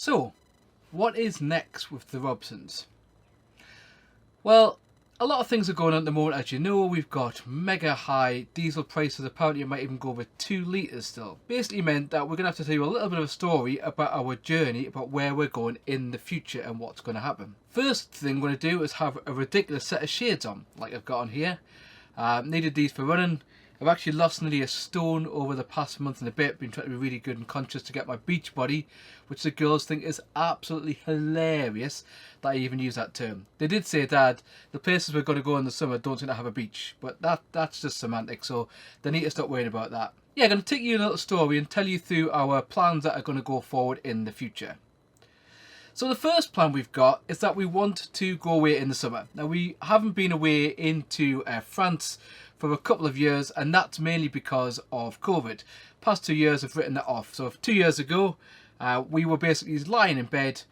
So, what is next with the Robsons? Well, a lot of things are going on at the moment, as you know. We've got mega high diesel prices. Apparently, it might even go over 2 litres still. Basically meant that we're going to have to tell you a little bit of a story about our journey, about where we're going in the future and what's going to happen. First thing we're going to do is have a ridiculous set of shades on, like I've got on here. Needed these for running. I've actually lost nearly a stone over the past month and a bit. Been trying to be really good and conscious to get my beach body, which the girls think is absolutely hilarious that I even use that term. They did say, Dad, the places we're going to go in the summer don't seem to have a beach, but that's just semantics, so they need to stop worrying about that. Yeah, I'm going to take you a little story and tell you through our plans that are going to go forward in the future. So the first plan we've got is that we want to go away in the summer. Now, we haven't been away into France for a couple of years, and that's mainly because of COVID. Past 2 years have written that off. So 2 years ago, we were basically lying in bed,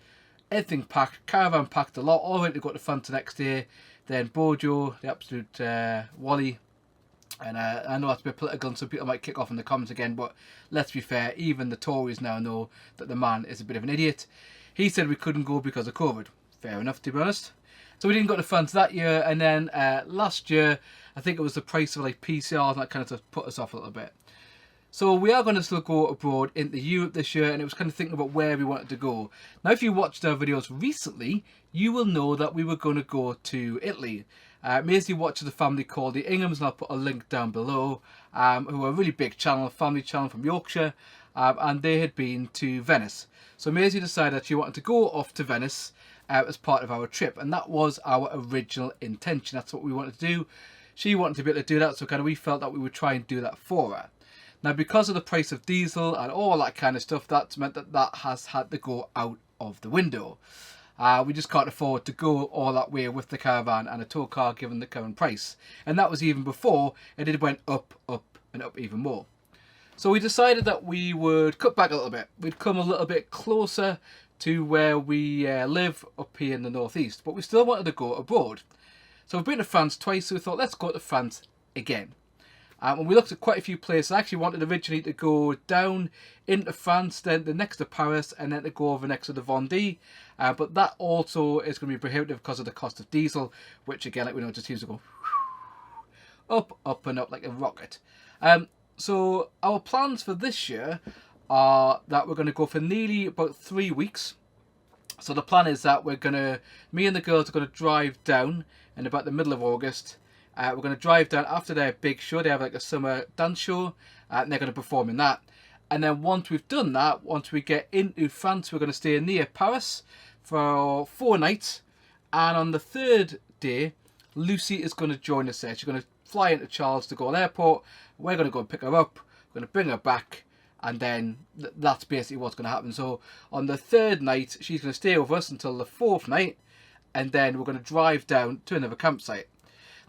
everything packed, caravan packed a lot, all ready to go to France the next day. Then Bojo, the absolute Wally, and I know that's a bit political and some people might kick off in the comments again, but let's be fair, even the Tories now know that the man is a bit of an idiot. He said we couldn't go because of COVID. Fair enough, to be honest. So we didn't go to France that year, and then last year, I think it was the price of like PCR and that kind of stuff put us off a little bit. So we are going to still go abroad into Europe this year, and it was kind of thinking about where we wanted to go. Now, if you watched our videos recently, you will know that we were going to go to Italy. Maisie watches a family called the Inghams, and I'll put a link down below, who are a really big channel, family channel from Yorkshire, and they had been to Venice. So Maisie decided that she wanted to go off to Venice as part of our trip, and that was our original intention. That's what we wanted to do. She wanted to be able to do that, so kind of we felt that we would try and do that for her. Now, because of the price of diesel and all that kind of stuff, that's meant that that has had to go out of the window. We just can't afford to go all that way with the caravan and a tow car given the current price. And that was even before it went up, up and up even more. So we decided that we would cut back a little bit. We'd come a little bit closer to where we live up here in the northeast, but we still wanted to go abroad. So we've been to France twice, so we thought, let's go to France again. And we looked at quite a few places. I actually wanted originally to go down into France, then the next to Paris, and then to go over next to the Vendée. But that also is going to be prohibitive because of the cost of diesel, which again, like we know, just seems to go up, up and up like a rocket. So our plans for this year are that we're going to go for nearly about 3 weeks. So the plan is that me and the girls are going to drive down in about the middle of August. We're going to drive down after their big show. They have like a summer dance show, and they're going to perform in that. And then once we've done that, once we get into France, we're going to stay near Paris for 4 nights. And on the 3rd day, Lucy is going to join us there. She's going to fly into Charles de Gaulle Airport. We're going to go and pick her up. We're going to bring her back. And then that's basically what's going to happen. So on the 3rd night, she's going to stay with us until the 4th night. And then we're going to drive down to another campsite.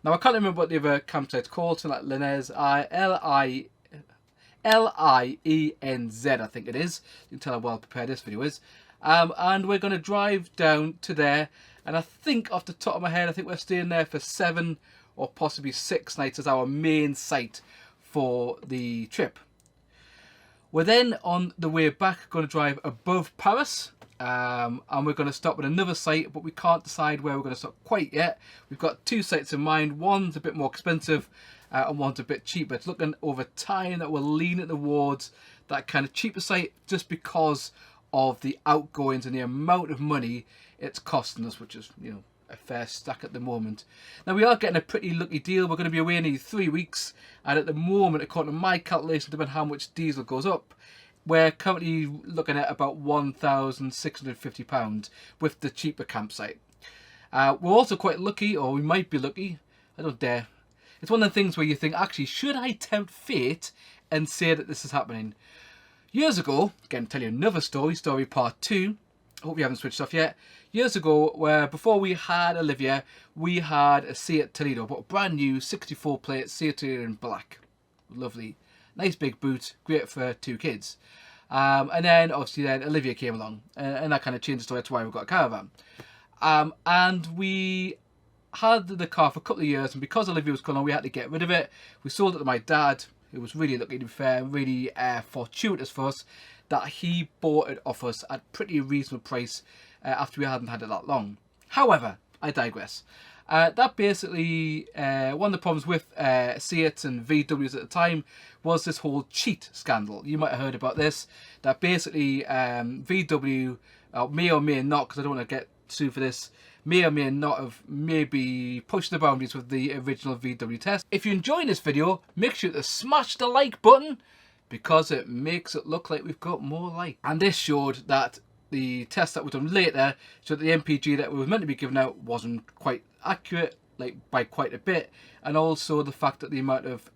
Now, I can't remember what the other campsite's called. So like Linez, L-I-E-N-Z, I think it is. You can tell how well prepared this video is. And we're going to drive down to there. And I think off the top of my head, I think we're staying there for 7 or possibly 6 nights as our main site for the trip. We're then on the way back going to drive above Paris. And we're going to stop at another site, but we can't decide where we're going to stop quite yet. We've got 2 sites in mind. One's a bit more expensive and one's a bit cheaper. It's looking over time that we're leaning towards that kind of cheaper site just because of the outgoings and the amount of money it's costing us, which is, you know, a fair stack at the moment. Now, we are getting a pretty lucky deal. We're going to be away nearly 3 weeks, and at the moment, according to my calculation, depending on how much diesel goes up, we're currently looking at about £1,650 with the cheaper campsite. We're also quite lucky, or we might be lucky. I don't dare. It's one of the things where you think, actually, should I tempt fate and say that this is happening? Years ago, again, tell you another story, story part 2. I hope you haven't switched off yet. Years ago, where before we had Olivia, we had a Seat Toledo, but a brand new 64 plate Seat Toledo in black. Lovely. Nice big boot, great for 2 kids. And then, obviously, then Olivia came along, and that kind of changed the story. That's why we got a caravan. And we had the car for a couple of years, and because Olivia was coming on, we had to get rid of it. We sold it to my dad, who was really lucky, to be fair, really fortuitous for us, that he bought it off us at pretty reasonable price after we hadn't had it that long. However, I digress. That basically, one of the problems with Seat and VWs at the time was this whole cheat scandal. You might have heard about this, that basically VW, may or may not, because I don't want to get sued for this, may or may not have maybe pushed the boundaries with the original VW test. If you're enjoying this video, make sure to smash the like button, because it makes it look like we've got more likes. And this showed that the test that was done later showed that the MPG that was meant to be given out wasn't quite accurate, like by quite a bit, and also the fact that the amount of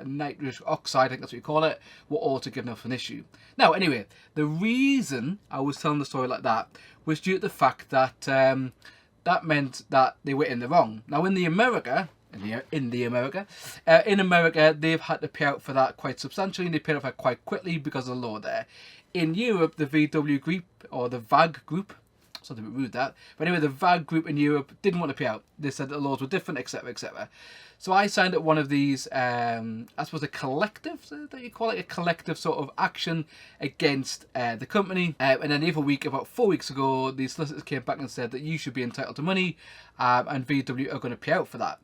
nitrous oxide, I think that's what you call it, were also given off an issue. Now, anyway, the reason I was telling the story like that was due to the fact that that meant that they were in the wrong. Now, in America, they've had to pay out for that quite substantially, and they paid out for it quite quickly because of the law there. In Europe, the VW group, or the VAG group, something a bit rude that, but anyway, the VAG group in Europe didn't want to pay out. They said that the laws were different, etc., etc. So I signed up one of these, I suppose a collective, that you call it, a collective sort of action against the company. And then the other week, about 4 weeks ago, the solicitors came back and said that you should be entitled to money, and VW are going to pay out for that.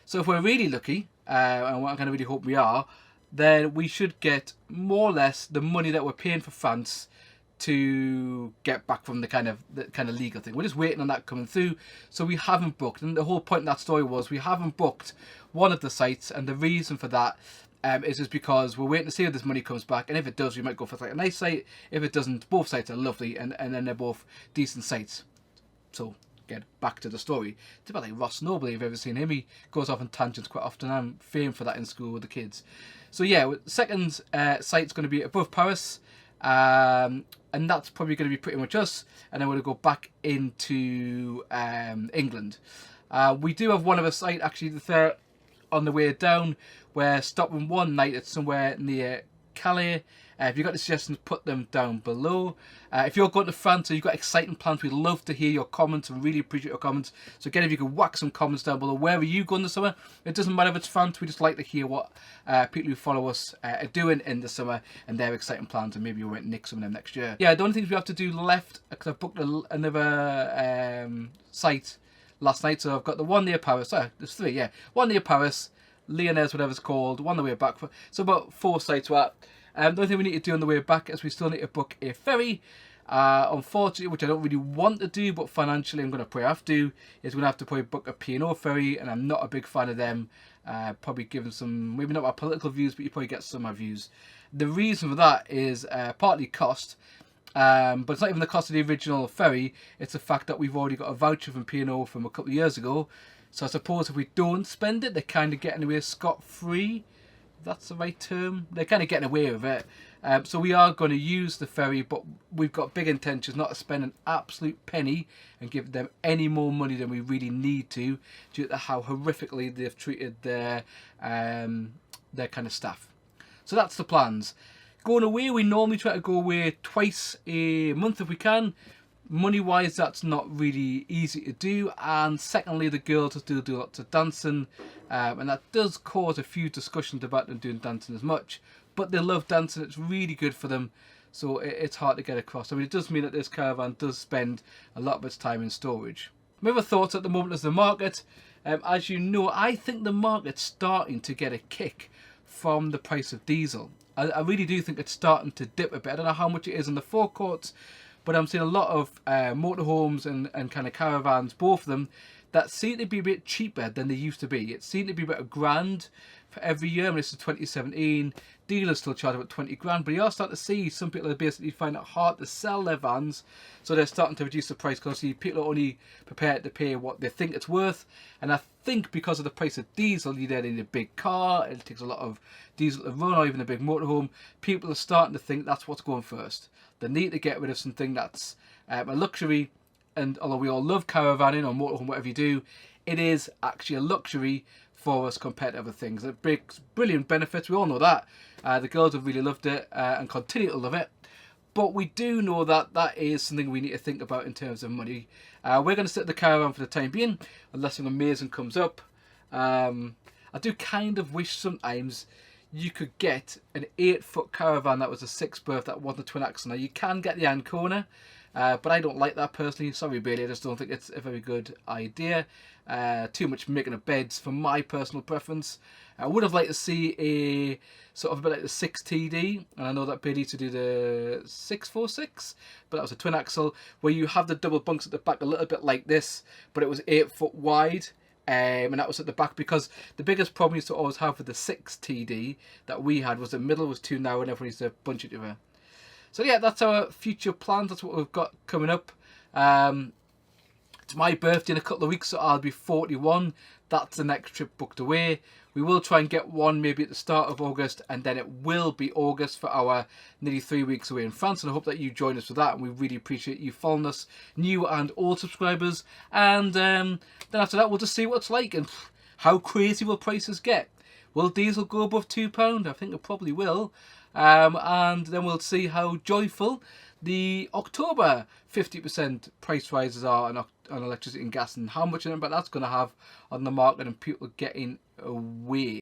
So if we're really lucky, and what I kind of really hope we are, then we should get more or less the money that we're paying for France to get back from the kind of legal thing. We're just waiting on that coming through. So we haven't booked, and the whole point of that story was we haven't booked one of the sites, and the reason for that is just because we're waiting to see if this money comes back, and if it does, we might go for like a nice site. If it doesn't, both sites are lovely, and then they're both decent sites. So get back to the story. It's about like Ross Noble, if you've ever seen him. He goes off on tangents quite often. I'm famed for that in school with the kids. So yeah, second site's going to be above Paris, and that's probably going to be pretty much us, and then we're going to go back into England. We do have one other site actually there on the way down. We're stopping one night at somewhere near Calais. If you've got any suggestions, put them down below. If you're going to France or you've got exciting plans, we'd love to hear your comments and really appreciate your comments. So again, if you could whack some comments down below. Where are you going this summer? It doesn't matter if it's France. We just like to hear what people who follow us are doing in the summer and their exciting plans, and maybe we won't nick some of them next year. Yeah, the only things we have to do left, because I've booked another site last night. So I've got the one near Paris. Sorry, there's three, yeah. One near Paris, Lyonnaise, whatever it's called, one on the way back. So about 4 sites we're at. The only thing we need to do on the way back is we still need to book a ferry. Unfortunately, which I don't really want to do, but financially I'm going to probably have to, is we're going to have to probably book a P&O ferry, and I'm not a big fan of them. Probably giving some, maybe not my political views, but you probably get some of my views. The reason for that is partly cost, but it's not even the cost of the original ferry, it's the fact that we've already got a voucher from P&O from a couple of years ago. So I suppose if we don't spend it, they're kind of getting away scot-free. That's the right term. They're kind of getting away with it. So we are going to use the ferry, but we've got big intentions not to spend an absolute penny and give them any more money than we really need to, due to how horrifically they've treated their kind of staff. So that's the plans. Going away, we normally try to go away twice a month if we can. Money wise, that's not really easy to do, and secondly, the girls still do lots of dancing, and that does cause a few discussions about them doing dancing as much, but they love dancing. It's really good for them, so it's hard to get across. I mean, it does mean that this caravan does spend a lot of its time in storage. My other thoughts at the moment is the market. As you know, I think the market's starting to get a kick from the price of diesel. I really do think it's starting to dip a bit. I don't know how much it is in the forecourts, but I'm seeing a lot of motorhomes and kind of caravans, both of them, that seem to be a bit cheaper than they used to be. It seemed to be about £1,000 for every year. I mean, this is 2017. Dealers still charge about 20 grand, but you are starting to see some people are basically finding it hard to sell their vans, so they're starting to reduce the price, because people are only prepared to pay what they think it's worth. And I think because of the price of diesel, you then need a big car, it takes a lot of diesel to run, or even a big motorhome. People are starting to think that's what's going first. They need to get rid of something that's a luxury, and although we all love caravanning or motorhome, whatever you do, it is actually a luxury for us compared to other things. It brings brilliant benefits, we all know that. The girls have really loved it and continue to love it. But we do know that that is something we need to think about in terms of money. We're going to sit at the caravan for the time being, unless something amazing comes up. I do kind of wish sometimes you could get an 8-foot caravan that was a 6-berth that wasn't a twin axle. Now you can get the Ancona, but I don't like that personally. Sorry Bailey, I just don't think it's a very good idea. Too much making of beds for my personal preference. I would have liked to see a sort of a bit like the 6TD, and I know that Bailey used to do the 646, but that was a twin axle where you have the double bunks at the back a little bit like this, but it was 8 foot wide. And that was at the back, because the biggest problem you used to always have with the 6TD that we had was the middle was too narrow and everyone used to bunch it together. So yeah, that's our future plans. That's what we've got coming up. It's my birthday in a couple of weeks, so I'll be 41. That's the next trip booked away. We will try and get one maybe at the start of August, and then it will be August for our nearly 3 weeks away in France. And I hope that you join us for that. And we really appreciate you following us, new and old subscribers. And then after that, we'll just see what it's like and how crazy will prices get. Will diesel go above £2? I think it probably will. And then we'll see how joyful the October 50% price rises are on electricity and gas, and how much of an impact that's going to have on the market and people getting away.